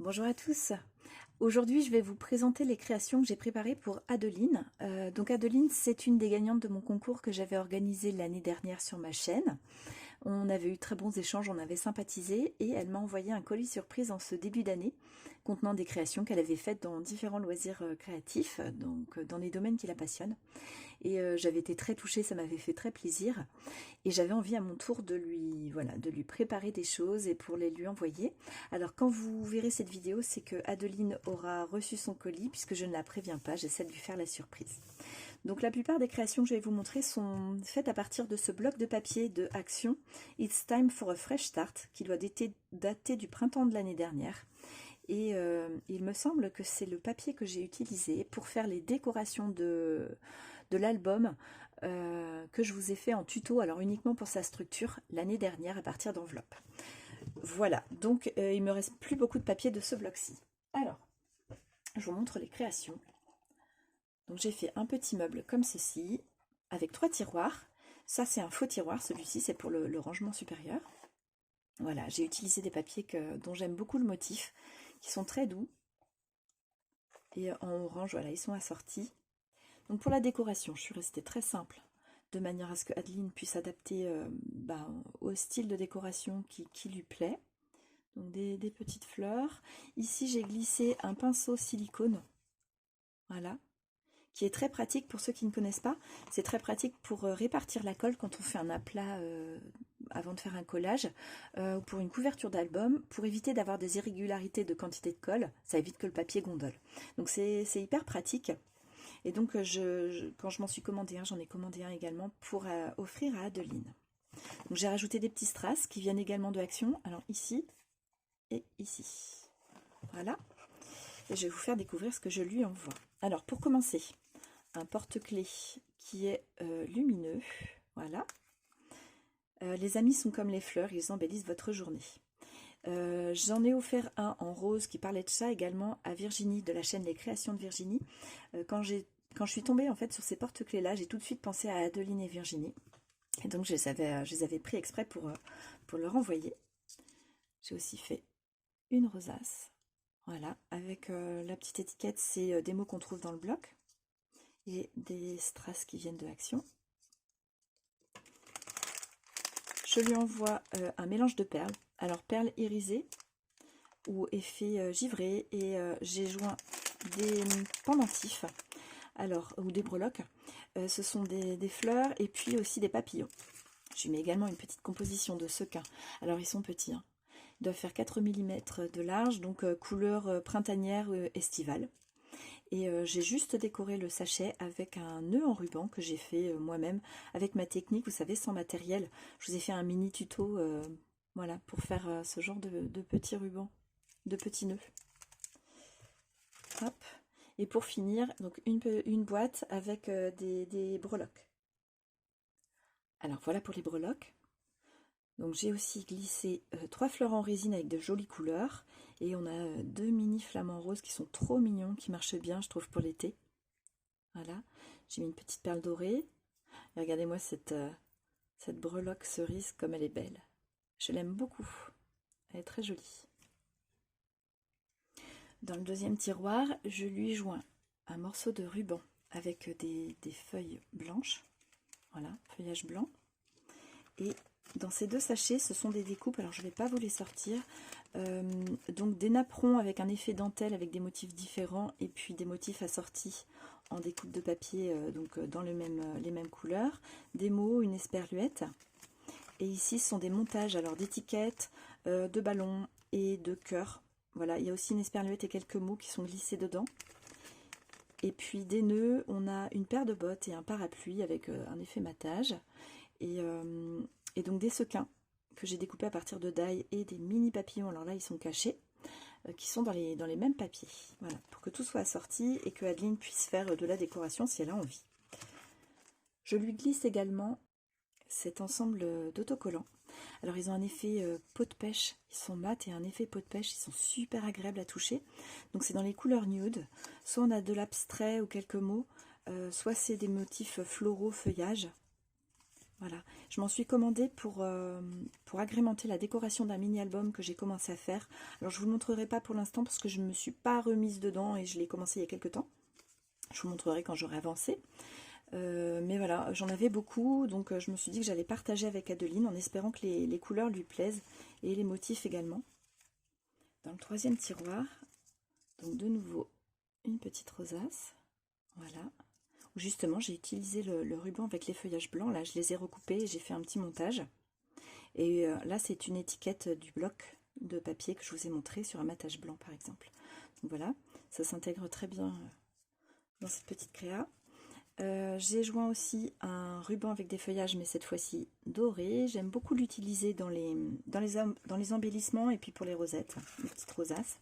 Bonjour à tous. Aujourd'hui, je vais vous présenter les créations que j'ai préparées pour Adeline. Donc Adeline, c'est une des gagnantes de mon concours que j'avais organisé l'année dernière sur ma chaîne. On avait eu très bons échanges, on avait sympathisé et elle m'a envoyé un colis surprise en ce début d'année contenant des créations qu'elle avait faites dans différents loisirs créatifs, donc dans les domaines qui la passionnent. Et j'avais été très touchée, ça m'avait fait très plaisir. Et j'avais envie à mon tour de lui préparer des choses et pour les lui envoyer. Alors quand vous verrez cette vidéo, c'est que Adeline aura reçu son colis puisque je ne la préviens pas, j'essaie de lui faire la surprise. Donc la plupart des créations que je vais vous montrer sont faites à partir de ce bloc de papier de Action It's Time for a Fresh Start qui doit dater du printemps de l'année dernière. Et il me semble que c'est le papier que j'ai utilisé pour faire les décorations de l'album que je vous ai fait en tuto, alors uniquement pour sa structure, l'année dernière à partir d'enveloppes. Voilà, donc il me reste plus beaucoup de papier de ce bloc-ci. Alors, je vous montre les créations. Donc j'ai fait un petit meuble comme ceci, avec 3 tiroirs. Ça c'est un faux tiroir, celui-ci c'est pour le rangement supérieur. Voilà, j'ai utilisé des papiers dont j'aime beaucoup le motif, qui sont très doux. Et en orange, voilà, ils sont assortis. Donc pour la décoration, je suis restée très simple, de manière à ce que Adeline puisse adapter au style de décoration qui lui plaît. Donc des petites fleurs. Ici, j'ai glissé un pinceau silicone, voilà, qui est très pratique pour ceux qui ne connaissent pas. C'est très pratique pour répartir la colle quand on fait un aplat avant de faire un collage, ou pour une couverture d'album, pour éviter d'avoir des irrégularités de quantité de colle. Ça évite que le papier gondole. Donc c'est hyper pratique. Et donc quand je m'en suis commandé un, j'en ai commandé un également pour offrir à Adeline. Donc j'ai rajouté des petits strass qui viennent également de Action. Alors ici et ici. Voilà. Et je vais vous faire découvrir ce que je lui envoie. Alors pour commencer, un porte-clés qui est lumineux. Voilà. Les amis sont comme les fleurs, ils embellissent votre journée. J'en ai offert un en rose qui parlait de ça également à Virginie de la chaîne Les Créations de Virginie. Quand je suis tombée en fait sur ces porte-clés là, j'ai tout de suite pensé à Adeline et Virginie. Et donc je les avais pris exprès pour leur envoyer. J'ai aussi fait une rosace. Voilà, avec la petite étiquette, c'est des mots qu'on trouve dans le bloc. Et des strass qui viennent de Action. Je lui envoie un mélange de perles. Alors perles irisées ou effet givré, et j'ai joint des pendentifs, alors, ou des breloques. Ce sont des fleurs et puis aussi des papillons. Je lui mets également une petite composition de sequins. Alors ils sont petits, hein. Ils doivent faire 4 mm de large, donc couleur printanière estivale. Et j'ai juste décoré le sachet avec un nœud en ruban que j'ai fait moi-même avec ma technique, vous savez, sans matériel. Je vous ai fait un mini tuto voilà, pour faire ce genre de petits rubans, de petits nœuds. Hop. Et pour finir, donc une boîte avec des breloques. Alors voilà pour les breloques. Donc j'ai aussi glissé 3 fleurs en résine avec de jolies couleurs. Et on a 2 mini flamants roses qui sont trop mignons, qui marchent bien, je trouve, pour l'été. Voilà, j'ai mis une petite perle dorée. Et regardez-moi cette breloque cerise comme elle est belle. Je l'aime beaucoup. Elle est très jolie. Dans le deuxième tiroir, je lui joins un morceau de ruban avec des feuilles blanches. Voilà, feuillage blanc. Et dans ces 2 sachets, ce sont des découpes. Alors, je ne vais pas vous les sortir. Donc, des napperons avec un effet dentelle avec des motifs différents. Et puis, des motifs assortis en découpe de papier, dans les mêmes couleurs. Des mots, une esperluette. Et ici, ce sont des montages alors d'étiquettes, de ballons et de cœurs. Voilà, il y a aussi une esperluette et quelques mots qui sont glissés dedans. Et puis des nœuds, on a une paire de bottes et un parapluie avec un effet matage. Et donc des sequins que j'ai découpés à partir de die et des mini papillons. Alors là, ils sont cachés, qui sont dans les mêmes papiers. Voilà, pour que tout soit assorti et que Adeline puisse faire de la décoration si elle a envie. Je lui glisse également cet ensemble d'autocollants. Alors ils ont un effet peau de pêche, ils sont mat et un effet peau de pêche, ils sont super agréables à toucher. Donc c'est dans les couleurs nude, soit on a de l'abstrait ou quelques mots, soit c'est des motifs floraux, feuillage. Voilà, je m'en suis commandé pour agrémenter la décoration d'un mini-album que j'ai commencé à faire. Alors je ne vous le montrerai pas pour l'instant parce que je ne me suis pas remise dedans et je l'ai commencé il y a quelques temps. Je vous montrerai quand j'aurai avancé. Mais voilà, j'en avais beaucoup, donc je me suis dit que j'allais partager avec Adeline en espérant que les couleurs lui plaisent et les motifs également. Dans le troisième tiroir, donc de nouveau une petite rosace, voilà. Justement, j'ai utilisé le ruban avec les feuillages blancs, là je les ai recoupés et j'ai fait un petit montage. Et là c'est une étiquette du bloc de papier que je vous ai montré sur un matage blanc par exemple. Donc voilà, ça s'intègre très bien dans cette petite créa. J'ai joint aussi un ruban avec des feuillages, mais cette fois-ci doré. J'aime beaucoup l'utiliser dans les embellissements et puis pour les rosettes, les petites rosaces.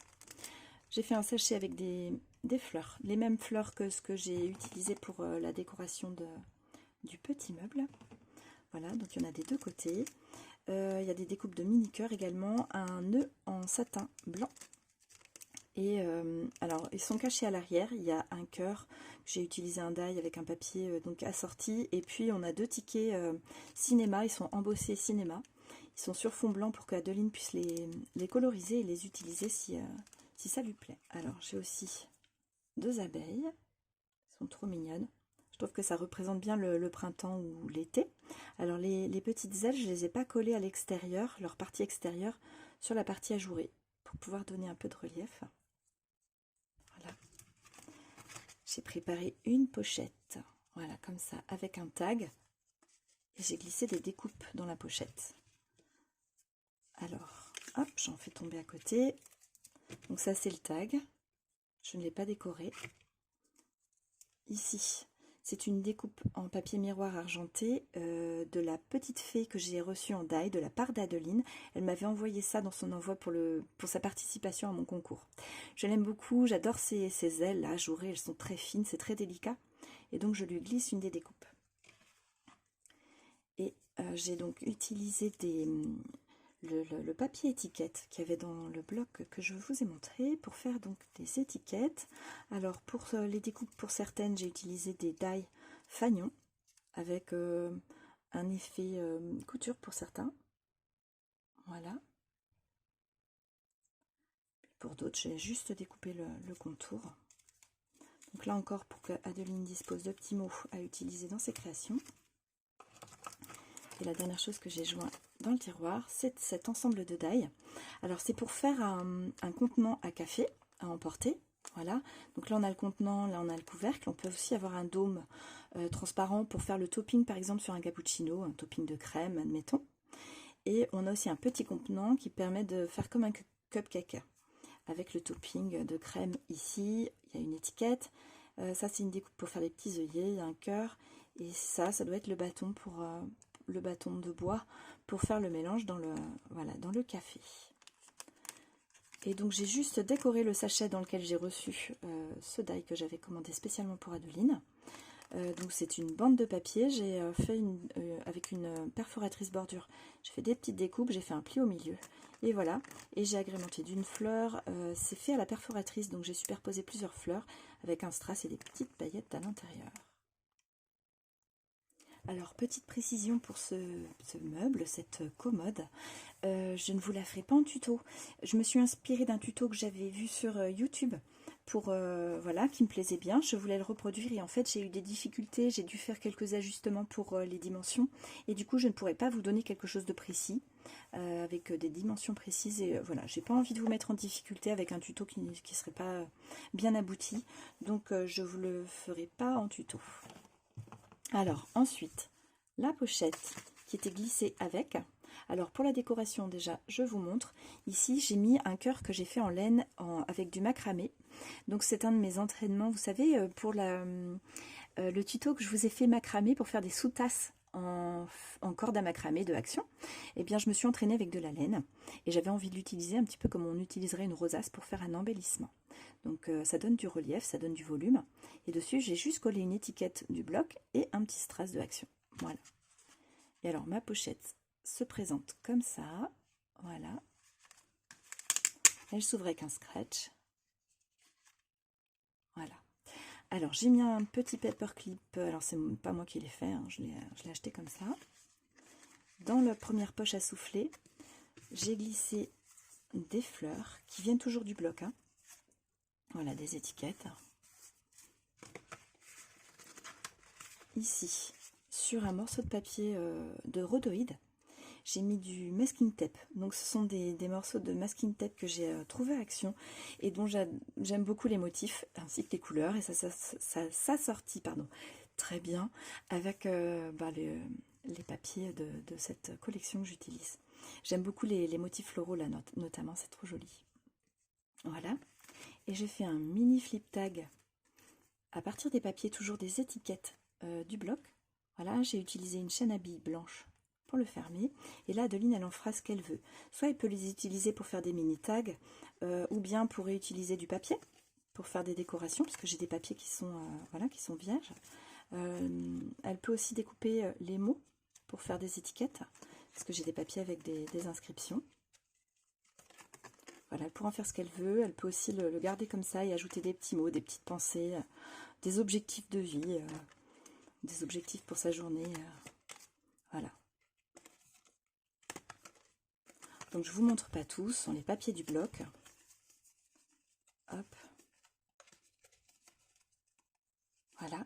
J'ai fait un sachet avec des fleurs, les mêmes fleurs que ce que j'ai utilisé pour la décoration du petit meuble. Voilà, donc il y en a des deux côtés. Il y a des découpes de mini-cœurs également, un nœud en satin blanc. Et alors, ils sont cachés à l'arrière. Il y a un cœur. J'ai utilisé un die avec un papier donc assorti. Et puis, on a deux tickets cinéma. Ils sont embossés cinéma. Ils sont sur fond blanc pour qu'Adeline puisse les coloriser et les utiliser si ça lui plaît. Alors, j'ai aussi deux abeilles. Elles sont trop mignonnes. Je trouve que ça représente bien le printemps ou l'été. Alors, les petites ailes, je ne les ai pas collées à l'extérieur, leur partie extérieure, sur la partie ajourée, pour pouvoir donner un peu de relief. Voilà. J'ai préparé une pochette, voilà, comme ça, avec un tag. Et j'ai glissé des découpes dans la pochette. Alors, hop, j'en fais tomber à côté. Donc ça, c'est le tag. Je ne l'ai pas décoré. Ici, c'est une découpe en papier miroir argenté de la petite fée que j'ai reçue en die de la part d'Adeline. Elle m'avait envoyé ça dans son envoi pour sa participation à mon concours. Je l'aime beaucoup, j'adore ces ailes là ajourées, elles sont très fines, c'est très délicat. Et donc je lui glisse une des découpes. Et j'ai donc utilisé le papier étiquette qu'il y avait dans le bloc que je vous ai montré pour faire donc des étiquettes. Alors pour les découpes, pour certaines, j'ai utilisé des die fanion avec un effet couture pour certains. Voilà. Pour d'autres, j'ai juste découpé le contour. Donc là encore, pour que Adeline dispose de petits mots à utiliser dans ses créations. Et la dernière chose que j'ai joint dans le tiroir, c'est cet ensemble de die. Alors c'est pour faire un contenant à café à emporter. Voilà, donc là on a le contenant, là on a le couvercle. On peut aussi avoir un dôme transparent pour faire le topping par exemple sur un cappuccino, un topping de crème admettons. Et on a aussi un petit contenant qui permet de faire comme un cupcake avec le topping de crème ici. Il y a une étiquette. Ça c'est une découpe pour faire les petits œillets, il y a un cœur. Et ça doit être le bâton le bâton de bois pour faire le mélange dans le café. Et donc j'ai juste décoré le sachet dans lequel j'ai reçu ce die que j'avais commandé spécialement pour Adeline. Donc c'est une bande de papier, j'ai fait avec une perforatrice bordure, j'ai fait des petites découpes, j'ai fait un pli au milieu. Et voilà, et j'ai agrémenté d'une fleur, c'est fait à la perforatrice, donc j'ai superposé plusieurs fleurs avec un strass et des petites paillettes à l'intérieur. Alors, petite précision pour ce meuble, cette commode, je ne vous la ferai pas en tuto. Je me suis inspirée d'un tuto que j'avais vu sur YouTube, voilà, qui me plaisait bien. Je voulais le reproduire et en fait, j'ai eu des difficultés. J'ai dû faire quelques ajustements pour les dimensions. Et du coup, je ne pourrais pas vous donner quelque chose de précis, avec des dimensions précises. Et voilà, j'ai pas envie de vous mettre en difficulté avec un tuto qui ne serait pas bien abouti. Donc, je ne vous le ferai pas en tuto. Alors ensuite, la pochette qui était glissée avec. Alors pour la décoration déjà, je vous montre. Ici, j'ai mis un cœur que j'ai fait en laine avec du macramé. Donc c'est un de mes entraînements, vous savez, pour le tuto que je vous ai fait macramé pour faire des sous-tasses en corde à macramé de Action. Eh bien, je me suis entraînée avec de la laine et j'avais envie de l'utiliser un petit peu comme on utiliserait une rosace pour faire un embellissement. Donc ça donne du relief, ça donne du volume. Et dessus, j'ai juste collé une étiquette du bloc et un petit strass de Action. Voilà. Et alors, ma pochette se présente comme ça. Voilà. Elle s'ouvre avec un scratch. Voilà. Alors, j'ai mis un petit paperclip. Alors, c'est pas moi qui l'ai fait, hein, je l'ai acheté comme ça. dans la première poche à souffler, j'ai glissé des fleurs qui viennent toujours du bloc, hein. Voilà, des étiquettes. Ici, sur un morceau de papier de rhodoïde, j'ai mis du masking tape. Donc ce sont des morceaux de masking tape que j'ai trouvé à Action et dont j'aime beaucoup les motifs ainsi que les couleurs. Et ça s'assortit très bien avec les papiers de cette collection que j'utilise. J'aime beaucoup les motifs floraux là, notamment, c'est trop joli. Voilà. Et j'ai fait un mini flip tag à partir des papiers, toujours des étiquettes du bloc. Voilà, j'ai utilisé une chaîne à billes blanche pour le fermer. Et là, Adeline, elle en fera ce qu'elle veut. Soit elle peut les utiliser pour faire des mini tags, ou bien pour réutiliser du papier pour faire des décorations, parce que j'ai des papiers qui sont, qui sont vierges. Elle peut aussi découper les mots pour faire des étiquettes, parce que j'ai des papiers avec des inscriptions. Voilà, elle pourra en faire ce qu'elle veut. Elle peut aussi le garder comme ça et ajouter des petits mots, des petites pensées, des objectifs de vie, des objectifs pour sa journée. Voilà. Donc je vous montre pas tous, ce sont les papiers du bloc. Hop. Voilà.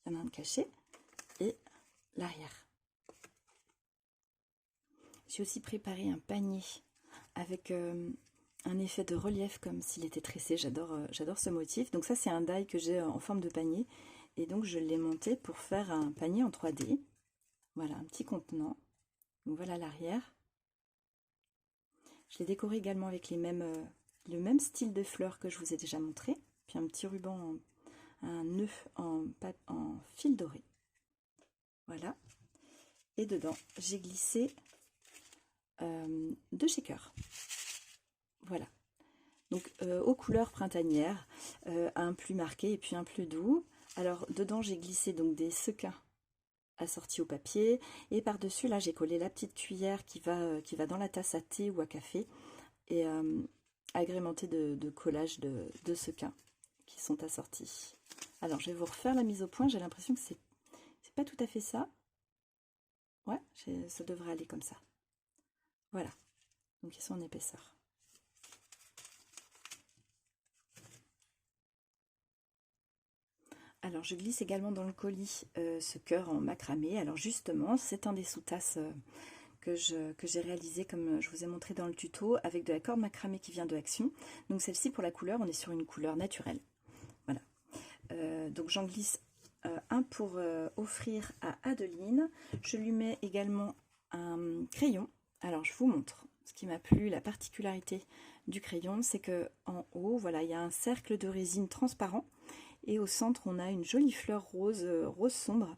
Il y en a un de caché et l'arrière. J'ai aussi préparé un panier avec un effet de relief comme s'il était tressé. J'adore ce motif. Donc ça, c'est un die que j'ai en forme de panier. Et donc je l'ai monté pour faire un panier en 3D. Voilà, un petit contenant. Donc voilà l'arrière. Je l'ai décoré également avec le même style de fleurs que je vous ai déjà montré. Puis un petit ruban, un nœud en fil doré. Voilà. Et dedans, j'ai glissé 2 shakers. Voilà. Donc aux couleurs printanières, un plus marqué et puis un plus doux. Alors dedans, j'ai glissé donc des sequins assortis au papier, et par-dessus là j'ai collé la petite cuillère qui va dans la tasse à thé ou à café, et agrémentée de collages de sequins qui sont assortis. Alors je vais vous refaire la mise au point. J'ai l'impression que c'est pas tout à fait ça. Ouais, ça devrait aller comme ça. Voilà, donc ils sont en épaisseur. Alors je glisse également dans le colis ce cœur en macramé. Alors justement, c'est un des sous-tasses que j'ai réalisé comme je vous ai montré dans le tuto, avec de la corde macramé qui vient de Action. Donc celle-ci, pour la couleur, on est sur une couleur naturelle. Voilà. Donc j'en glisse un pour offrir à Adeline. Je lui mets également un crayon. Alors je vous montre ce qui m'a plu. La particularité du crayon, c'est que en haut, voilà, il y a un cercle de résine transparent. Et au centre, on a une jolie fleur rose, rose sombre,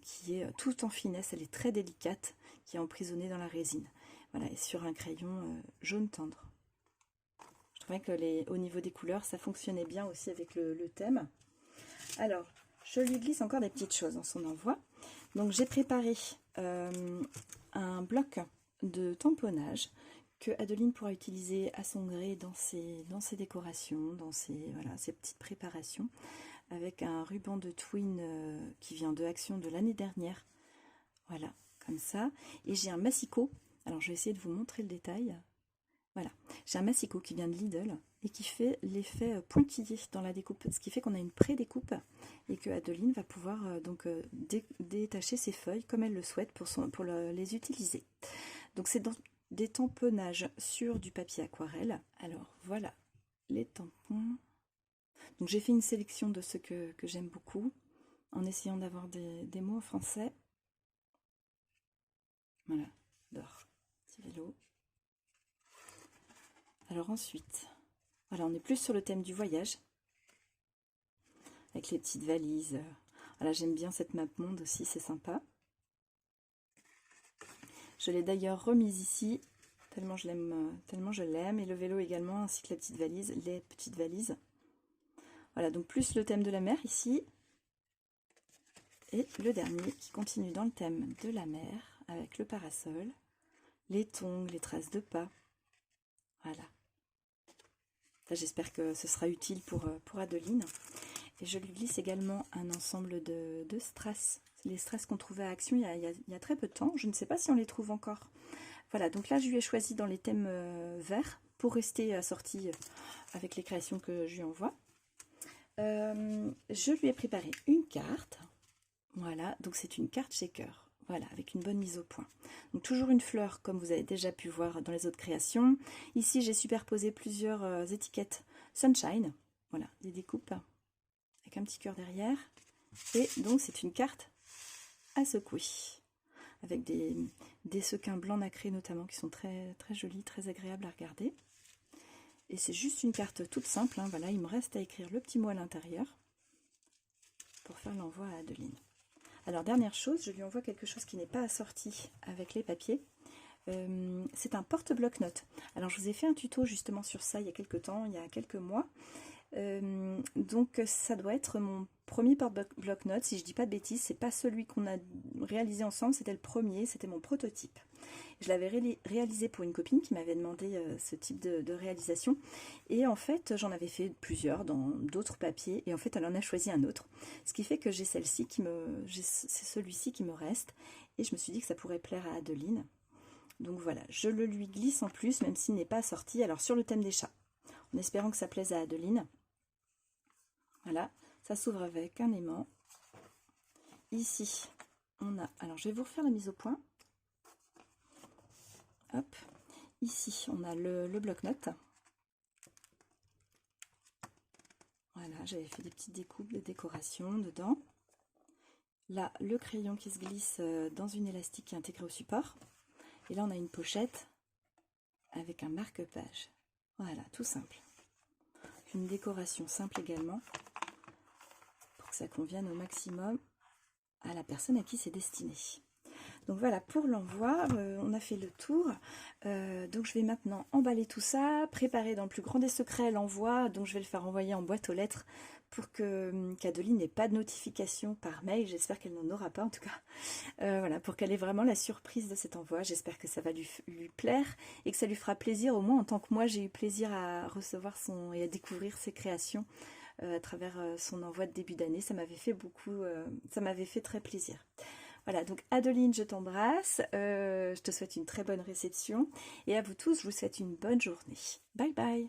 qui est tout en finesse. Elle est très délicate, qui est emprisonnée dans la résine. Voilà, et sur un crayon jaune tendre. Je trouvais que au niveau des couleurs, ça fonctionnait bien aussi avec le thème. Alors, je lui glisse encore des petites choses dans son envoi. Donc, j'ai préparé un bloc de tamponnage que Adeline pourra utiliser à son gré dans ses décorations, dans ses petites préparations, avec un ruban de twin qui vient de Action de l'année dernière. Voilà, comme ça. Et j'ai un massicot. Alors, je vais essayer de vous montrer le détail. Voilà, j'ai un massicot qui vient de Lidl et qui fait l'effet pointillé dans la découpe, ce qui fait qu'on a une pré-découpe et que Adeline va pouvoir détacher ses feuilles comme elle le souhaite pour les utiliser. Donc c'est des tamponnages sur du papier aquarelle. Alors voilà les tampons. Donc j'ai fait une sélection de ceux que j'aime beaucoup en essayant d'avoir des mots en français. Voilà, j'adore. Petit vélo. Alors ensuite, voilà, on est plus sur le thème du voyage, avec les petites valises. Voilà, j'aime bien cette map monde aussi, c'est sympa. Je l'ai d'ailleurs remise ici, tellement je l'aime, et le vélo également, ainsi que les petites valises. Voilà, donc plus le thème de la mer ici, et le dernier qui continue dans le thème de la mer, avec le parasol, les tongs, les traces de pas. Voilà. J'espère que ce sera utile pour Adeline. Et je lui glisse également un ensemble de strass. les stress qu'on trouvait à Action il y a très peu de temps. Je ne sais pas si on les trouve encore. Voilà, donc là je lui ai choisi dans les thèmes verts pour rester assortie avec les créations que je lui envoie. Je lui ai préparé une carte. Voilà, donc c'est une carte shaker. Voilà, avec une bonne mise au point. Donc toujours une fleur, comme vous avez déjà pu voir dans les autres créations. Ici, j'ai superposé plusieurs étiquettes Sunshine. Voilà, des découpes avec un petit cœur derrière. Et donc, c'est une carte à secouer. Avec des sequins blancs nacrés notamment, qui sont très, très jolis, très agréables à regarder. Et c'est juste une carte toute simple. Hein. Voilà, il me reste à écrire le petit mot à l'intérieur pour faire l'envoi à Adeline. Alors, dernière chose, je lui envoie quelque chose qui n'est pas assorti avec les papiers. C'est un porte-bloc-notes. Alors, je vous ai fait un tuto justement sur ça il y a quelques temps, il y a quelques mois. Donc, ça doit être mon premier porte-bloc-notes. Si je dis pas de bêtises, c'est pas celui qu'on a réalisé ensemble, c'était le premier, c'était mon prototype. Je l'avais réalisé pour une copine qui m'avait demandé ce type de réalisation. Et en fait, j'en avais fait plusieurs dans d'autres papiers. Et en fait, elle en a choisi un autre. Ce qui fait que j'ai c'est celui-ci qui me reste. Et je me suis dit que ça pourrait plaire à Adeline. Donc voilà, je le lui glisse en plus, même s'il n'est pas sorti. Alors sur le thème des chats, en espérant que ça plaise à Adeline. Voilà, ça s'ouvre avec un aimant. Ici, on a... Alors je vais vous refaire la mise au point. Hop, ici on a le bloc-notes. Voilà, j'avais fait des petites découpes de décoration dedans. Là, le crayon qui se glisse dans une élastique qui est intégrée au support. Et là, on a une pochette avec un marque-page. Voilà, tout simple. Une décoration simple également, pour que ça convienne au maximum à la personne à qui c'est destiné. Donc voilà, pour l'envoi, on a fait le tour. Donc je vais maintenant emballer tout ça, préparer dans le plus grand des secrets l'envoi. Donc je vais le faire envoyer en boîte aux lettres pour qu'Adeline n'ait pas de notification par mail. J'espère qu'elle n'en aura pas en tout cas. Voilà, pour qu'elle ait vraiment la surprise de cet envoi. J'espère que ça va lui plaire et que ça lui fera plaisir, au moins en tant que moi j'ai eu plaisir à recevoir et à découvrir ses créations à travers son envoi de début d'année. Ça m'avait fait ça m'avait fait très plaisir. Voilà, donc Adeline, je t'embrasse, je te souhaite une très bonne réception et à vous tous, je vous souhaite une bonne journée. Bye bye!